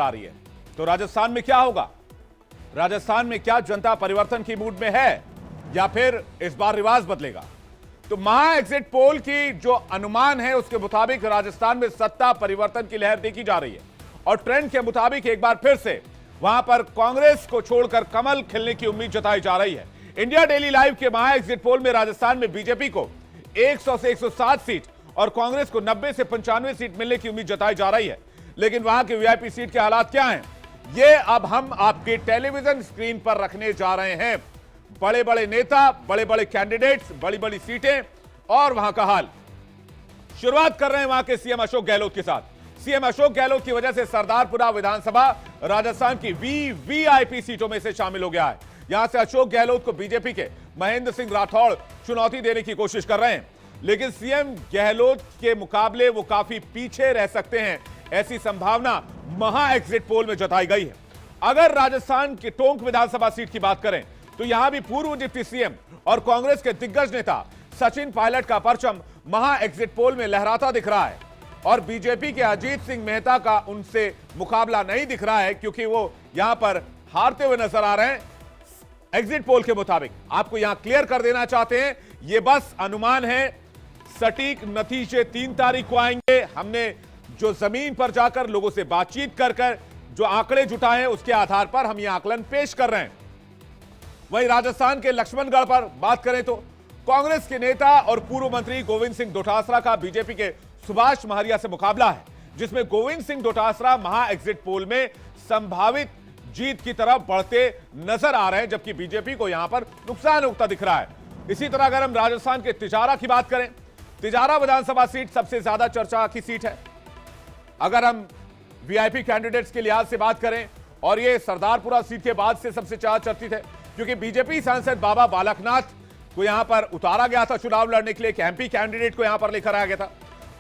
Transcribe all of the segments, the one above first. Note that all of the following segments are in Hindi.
आ रही है। तो राजस्थान में क्या होगा? राजस्थान में क्या जनता परिवर्तन की मूड में है या फिर इस बार रिवाज बदलेगा? तो महा एग्जिट पोल की जो अनुमान है उसके मुताबिक राजस्थान में सत्ता परिवर्तन की लहर देखी जा रही है और ट्रेंड के मुताबिक एक बार फिर से वहां पर कांग्रेस को छोड़कर कमल खिलने की उम्मीद जताई जा रही है। इंडिया डेली लाइव के महा एग्जिट पोल में राजस्थान में बीजेपी को 100 से 107 सीट और कांग्रेस को 90 से 95 सीट मिलने की उम्मीद जताई जा रही है। लेकिन वहां के वीआईपी सीट के हालात क्या हैं, ये अब हम आपके टेलीविजन स्क्रीन पर रखने जा रहे हैं। बड़े बड़े नेता, बड़े बड़े कैंडिडेट्स, बड़ी बड़ी सीटें और वहां का हाल। शुरुआत कर रहे हैं वहां के सीएम अशोक गहलोत के साथ। सीएम अशोक गहलोत की वजह से सरदारपुरा विधानसभा राजस्थान की वीआईपी सीटों में से शामिल हो गया है। यहां से अशोक गहलोत को बीजेपी के महेंद्र सिंह राठौड़ चुनौती देने की कोशिश कर रहे हैं, लेकिन सीएम गहलोत के मुकाबले वो काफी पीछे रह सकते हैं, ऐसी संभावना महा एग्जिट पोल में जताई गई है। अगर राजस्थान की टोंक विधानसभा सीट की बात करें तो यहां भी पूर्व डिप्टी सीएम और कांग्रेस के दिग्गज नेता सचिन पायलट का परचम महा एग्जिट पोल में लहराता दिख रहा है और बीजेपी के अजीत सिंह मेहता का उनसे मुकाबला नहीं दिख रहा है, क्योंकि वो यहां पर हारते हुए नजर आ रहे हैं एग्जिट पोल के मुताबिक। आपको यहां क्लियर कर देना चाहते हैं, यह बस अनुमान है, सटीक नतीजे 3 तारीख को आएंगे। हमने जो जमीन पर जाकर लोगों से बातचीत कर जो आंकड़े जुटाए हैं उसके आधार पर हम यह आकलन पेश कर रहे हैं। वहीं राजस्थान के लक्ष्मणगढ़ पर बात करें तो कांग्रेस के नेता और पूर्व मंत्री गोविंद सिंह डोटासरा का बीजेपी के सुभाष महरिया से मुकाबला है, जिसमें गोविंद सिंह डोटासरा महा एग्जिट पोल में संभावित जीत की तरफ बढ़ते नजर आ रहे हैं, जबकि बीजेपी को यहां पर नुकसान होता दिख रहा है। इसी तरह अगर हम राजस्थान के तिजारा की बात करें, तिजारा विधानसभा सीट सबसे ज्यादा चर्चा की सीट है। अगर हम वीआईपी कैंडिडेट्स के लिहाज से बात करें, और यह सरदारपुरा सीट के बाद से सबसे ज्यादा चर्चित है, क्योंकि बीजेपी सांसद बाबा बालकनाथ को यहां पर उतारा गया था चुनाव लड़ने के लिए, एक एमपी कैंडिडेट को यहां पर लेकर आया गया था,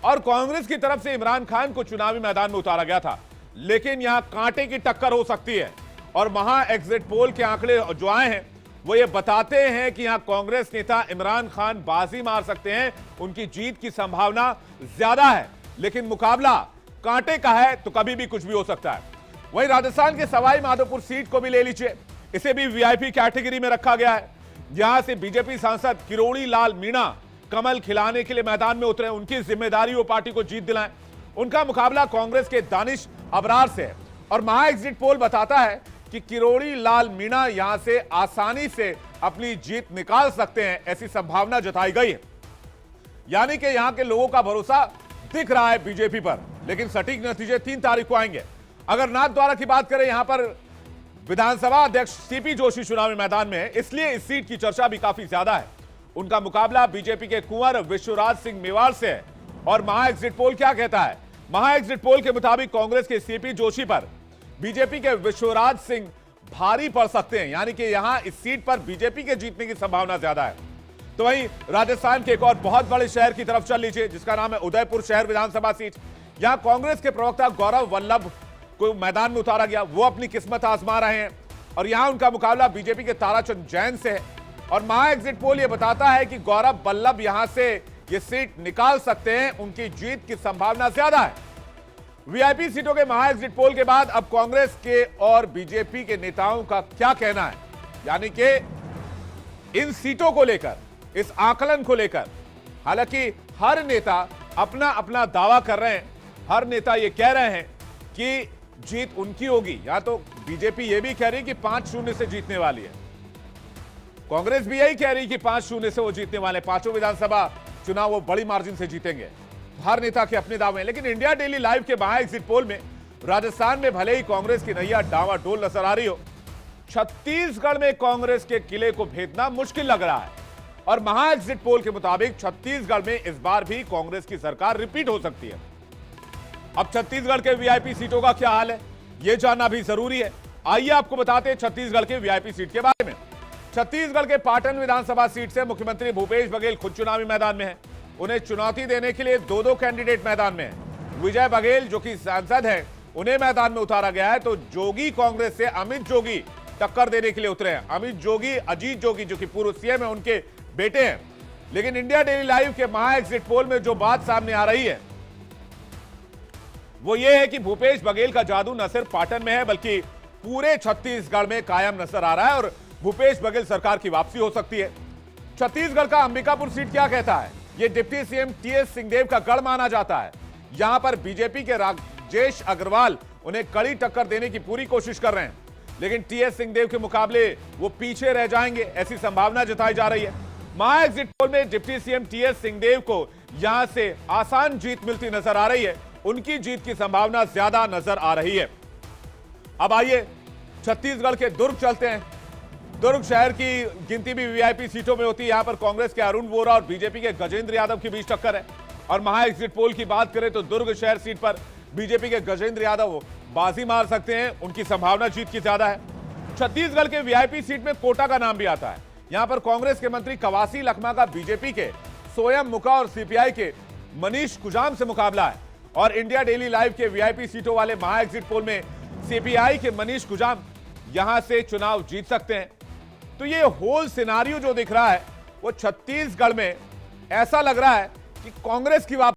और कांग्रेस की तरफ से इमरान खान को चुनावी मैदान में उतारा गया था। लेकिन यहां कांटे की टक्कर हो सकती है और महा एग्जिट पोल के आंकड़े जो आए हैं वो ये बताते हैं कि यहां कांग्रेस नेता इमरान खान बाजी मार सकते हैं, उनकी जीत की संभावना ज्यादा है। लेकिन मुकाबला कांटे का है तो कभी भी कुछ भी हो सकता है। वहीं राजस्थान के सवाई माधोपुर सीट को भी ले लीजिए, इसे भी वीआईपी कैटेगरी में रखा गया है। यहां से बीजेपी सांसद किरोड़ी लाल मीणा कमल खिलाने के लिए मैदान में उतरे, उनकी जिम्मेदारी वो पार्टी को जीत दिलाएं। उनका मुकाबला कांग्रेस के दानिश अबरार से है और महा एग्जिट पोल बताता है कि किरोड़ी लाल मीणा यहां से आसानी से अपनी जीत निकाल सकते हैं, ऐसी संभावना जताई गई है। यानी कि यहां के लोगों का भरोसा दिख रहा है बीजेपी पर, लेकिन सटीक नतीजे 3 तारीख को आएंगे। अगर नाथद्वारा की बात करें, यहां पर विधानसभा अध्यक्ष सीपी जोशी चुनावी मैदान में है, इसलिए इस सीट की चर्चा भी काफी ज्यादा है। उनका मुकाबला बीजेपी के कुंवर विश्वराज सिंह मेवाड़ से है। और महा एग्जिट पोल क्या कहता है? महा एग्जिट पोल के मुताबिक कांग्रेस के सीपी जोशी पर बीजेपी के विश्वराज सिंह भारी पड़ सकते हैं, यानी कि यहां इस सीट पर बीजेपी के जीतने की संभावना ज्यादा है। तो वहीं राजस्थान के एक और बहुत बड़े शहर की तरफ चल लीजिए, जिसका नाम है उदयपुर शहर विधानसभा सीट। यहां कांग्रेस के प्रवक्ता गौरव वल्लभ को मैदान में उतारा गया, वो अपनी किस्मत आजमा रहे हैं और यहां उनका मुकाबला बीजेपी के ताराचंद जैन से है। और महा एग्जिट पोल यह बताता है कि गौरव वल्लभ यहां से यह सीट निकाल सकते हैं, उनकी जीत की संभावना ज्यादा है। वीआईपी सीटों के महा एग्जिट पोल के बाद अब कांग्रेस के और बीजेपी के नेताओं का क्या कहना है, यानी कि इन सीटों को लेकर, इस आकलन को लेकर। हालांकि हर नेता अपना अपना दावा कर रहे हैं, हर नेता यह कह रहे हैं कि जीत उनकी होगी। या तो बीजेपी यह भी कह रही कि 5-0 से जीतने वाली है, कांग्रेस भी यही कह रही कि 5-0 से वो जीतने वाले, पांचों विधानसभा चुनाव वो बड़ी मार्जिन से जीतेंगे। हर नेता के अपने दावे हैं। लेकिन इंडिया डेली लाइव के महा एग्जिट पोल में राजस्थान में भले ही कांग्रेस की नैया डावाडोल नजर आ रही हो, छत्तीसगढ़ में कांग्रेस के किले को भेदना मुश्किल लग रहा है। और महा एग्जिट पोल के मुताबिक छत्तीसगढ़ में इस बार भी कांग्रेस की सरकार रिपीट हो सकती है। अब छत्तीसगढ़ के वीआईपी सीटों का क्या हाल है, यह जानना भी जरूरी है। आइए आपको बताते हैं छत्तीसगढ़ के वीआईपी सीट के बारे में। छत्तीसगढ़ के पाटन विधानसभा सीट से मुख्यमंत्री भूपेश बघेल खुद चुनावी मैदान में है। उन्हें चुनौती देने के लिए 2 कैंडिडेट मैदान में हैं। विजय बघेल जो कि सांसद हैं, उन्हें मैदान में उतारा गया है, तो जोगी कांग्रेस से अमित जोगी टक्कर देने के लिए उतरे हैं। अमित जोगी, अजीत जोगी जो कि पूर्व सीएम है, उनके बेटे हैं। लेकिन इंडिया डेली लाइव के महा एग्जिट पोल में जो बात सामने आ रही है वो ये है कि भूपेश बघेल का जादू न सिर्फ पाटन में है बल्कि पूरे छत्तीसगढ़ में कायम नजर आ रहा है और भूपेश बघेल सरकार की वापसी हो सकती है। छत्तीसगढ़ का अंबिकापुर सीट क्या कहता है? ये डिप्टी सीएम टीएस सिंहदेव का गढ़ माना जाता है। यहां पर बीजेपी के राजेश अग्रवाल उन्हें कड़ी टक्कर देने की पूरी कोशिश कर रहे हैं, लेकिन टीएस सिंहदेव के मुकाबले वो पीछे रह जाएंगे, ऐसी संभावना जताई जा रही है। महा एग्जिट पोल में डिप्टी सीएम टीएस सिंहदेव को यहां से आसान जीत मिलती नजर आ रही है, उनकी जीत की संभावना ज्यादा नजर आ रही है। अब आइए छत्तीसगढ़ के दुर्ग चलते हैं। दुर्ग शहर की गिनती भी वीआईपी सीटों में होती है। यहां पर कांग्रेस के अरुण वोरा और बीजेपी के गजेंद्र यादव के बीच टक्कर है। और महा एग्जिट पोल की बात करें तो दुर्ग शहर सीट पर बीजेपी के गजेंद्र यादव बाजी मार सकते हैं, उनकी संभावना जीत की ज्यादा है। छत्तीसगढ़ के वीआईपी सीट में कोटा का नाम भी आता है। यहां पर कांग्रेस के मंत्री कवासी लखमा का बीजेपी के सोयम मुका और सीपीआई के मनीष कुजाम से मुकाबला है। और इंडिया डेली लाइव के वीआईपी सीटों वाले महा एग्जिट पोल में सीपीआई के मनीष कुजाम यहां से चुनाव जीत सकते हैं। तो ये होल सिनारियो जो दिख रहा है वो छत्तीसगढ़ में ऐसा लग रहा है कि कांग्रेस की वापसी